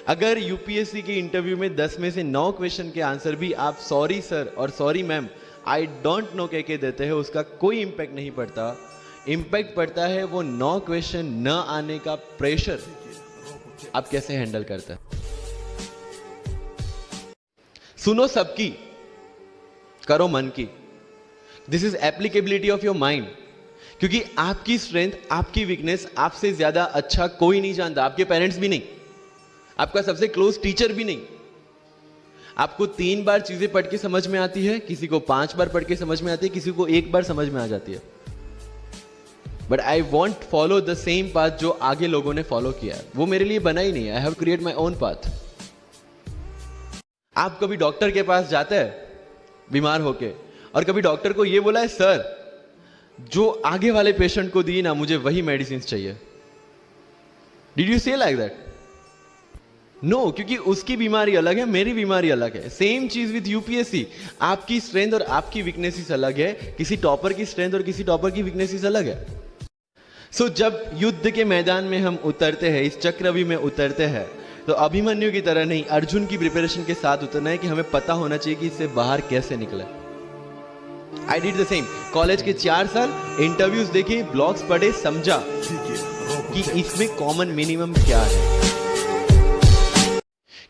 अगर यूपीएससी के इंटरव्यू में 10 में से 9 क्वेश्चन के आंसर भी आप सॉरी सर और sorry ma'am I don't know कह के देते हैं, उसका कोई इंपैक्ट नहीं पड़ता। इंपैक्ट पड़ता है वो 9 क्वेश्चन न आने का प्रेशर आप कैसे हैंडल करते हैं। सुनो सबकी, करो मन की। This is applicability of your mind. क्योंकि आपकी स्ट्रेंथ, आपकी वीकनेस आपसे ज्यादा अच्छा कोई नहीं जानता। आपके पेरेंट्स भी नहीं, आपका सबसे क्लोज टीचर भी नहीं। आपको 3 बार चीजें पढ़ के समझ में आती है, किसी को 5 बार पढ़ के समझ में आती है, किसी को 1 बार समझ में आ जाती है। But I want follow the same path जो आगे लोगों ने फॉलो किया है। वो मेरे लिए बना ही नहीं है। I have create my own path. आप कभी डॉक्टर के पास जाते हैं बीमार होके, और कभी डॉक्टर को ये बोला है सर जो आगे वाले पेशेंट को दी ना, मुझे वही मेडिसिन चाहिए? डिड यू से लाइक दैट? नो, क्योंकि उसकी बीमारी अलग है, मेरी बीमारी अलग है। सेम चीज विद यूपीएससी। आपकी स्ट्रेंथ और आपकी वीकनेसेस अलग है, किसी टॉपर की स्ट्रेंथ और किसी टॉपर की वीकनेसेस अलग है। सो जब युद्ध के मैदान में हम उतरते हैं, इस चक्रव्यूह में उतरते हैं, तो अभिमन्यु की तरह नहीं, अर्जुन की प्रिपरेशन के साथ उतरना है कि हमें पता होना चाहिए कि इससे बाहर कैसे निकले। I did the same. College के 4 साल इंटरव्यूज देखे, ब्लॉग्स पढ़े, समझा कि इसमें कॉमन मिनिमम क्या है।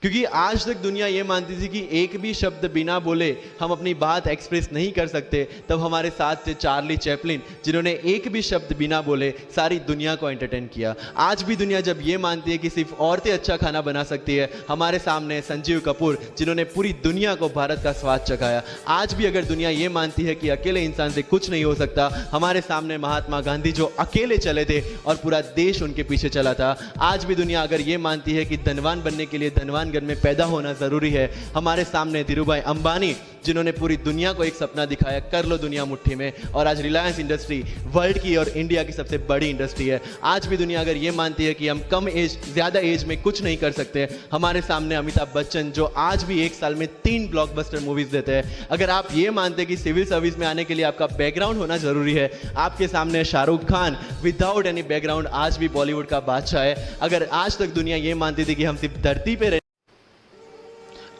क्योंकि आज तक दुनिया यह मानती थी कि एक भी शब्द बिना बोले हम अपनी बात एक्सप्रेस नहीं कर सकते। तब हमारे साथ थे चार्ली चैपलिन, जिन्होंने एक भी शब्द बिना बोले सारी दुनिया को एंटरटेन किया। आज भी दुनिया जब यह मानती है कि सिर्फ औरतें अच्छा खाना बना सकती है, हमारे सामने संजीव कपूर, जिन्होंने पूरी दुनिया को भारत का स्वाद चखाया। आज भी अगर दुनिया यह मानती है कि अकेले इंसान से कुछ नहीं हो सकता, हमारे सामने महात्मा गांधी जो अकेले चले थे और पूरा देश उनके पीछे चला था। आज भी दुनिया अगर यह मानती है कि धनवान बनने के लिए धनवान घर में पैदा होना जरूरी है, हमारे सामने धीरूभाई अंबानी, जिन्होंने पूरी दुनिया को एक सपना दिखाया, कर लो दुनिया मुट्ठी में। और आज रिलायंस इंडस्ट्री वर्ल्ड की और इंडिया की सबसे बड़ी इंडस्ट्री है। आज भी दुनिया अगर यह मानती है कि हम कम एज, ज्यादा एज में कुछ नहीं कर सकते, हमारे सामने अमिताभ बच्चन, जो आज भी एक साल में 3 ब्लॉकबस्टर मूवीज देते हैं। अगर आप ये मानते हैं कि सिविल सर्विस में आने के लिए आपका बैकग्राउंड होना जरूरी है, आपके सामने Shahrukh Khan without any background आज भी बॉलीवुड का बादशाह है। अगर आज तक दुनिया ये मानती थी कि हम सिर्फ धरती पे,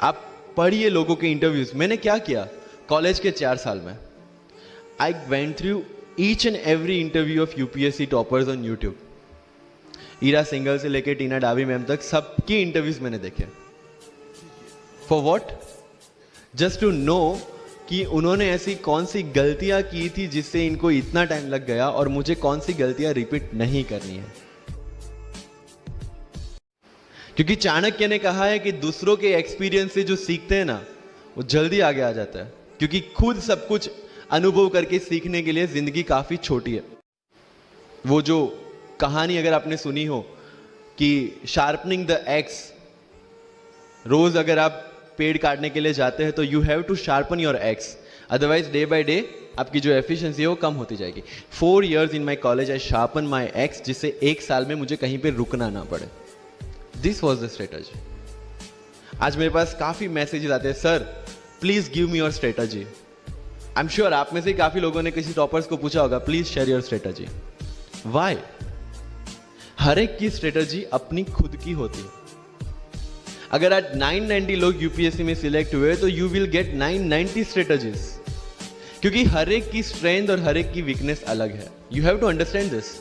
आप पढ़िए लोगों के इंटरव्यूज। मैंने क्या किया कॉलेज के 4 साल में? I went through each and every interview of UPSC toppers on YouTube. Ira Singhal से लेकर टीना डाबी मैम तक सबकी इंटरव्यूज मैंने देखे। For what? Just to know कि उन्होंने ऐसी कौन सी गलतियां की थी जिससे इनको इतना टाइम लग गया, और मुझे कौन सी गलतियां रिपीट नहीं करनी है। क्योंकि चाणक्य ने कहा है कि दूसरों के एक्सपीरियंस से जो सीखते हैं ना, वो जल्दी आगे आ जाता है। क्योंकि खुद सब कुछ अनुभव करके सीखने के लिए जिंदगी काफी छोटी है। वो जो कहानी अगर आपने सुनी हो कि शार्पनिंग द एक्स, रोज अगर आप पेड़ काटने के लिए जाते हैं तो you have to sharpen your axe, otherwise day by day आपकी जो एफिशिएंसी है वो कम होती जाएगी। 4 years in my college I sharpen my x, जिससे 1 साल में मुझे कहीं पे रुकना ना पड़े। This was the strategy. आज मेरे पास काफी मैसेजेस आते हैं, sir please give me your strategy. I am sure आप में से काफी लोगों ने किसी टॉपर्स को पूछा होगा, please share your strategy. Why? हर एक की स्ट्रेटजी अपनी खुद की होती है। अगर आज 990 लोग यूपीएससी में सिलेक्ट हुए तो यू विल गेट 990 स्ट्रेटजीज, क्योंकि हर एक की स्ट्रेंथ और हर एक की वीकनेस अलग है। You have to understand this.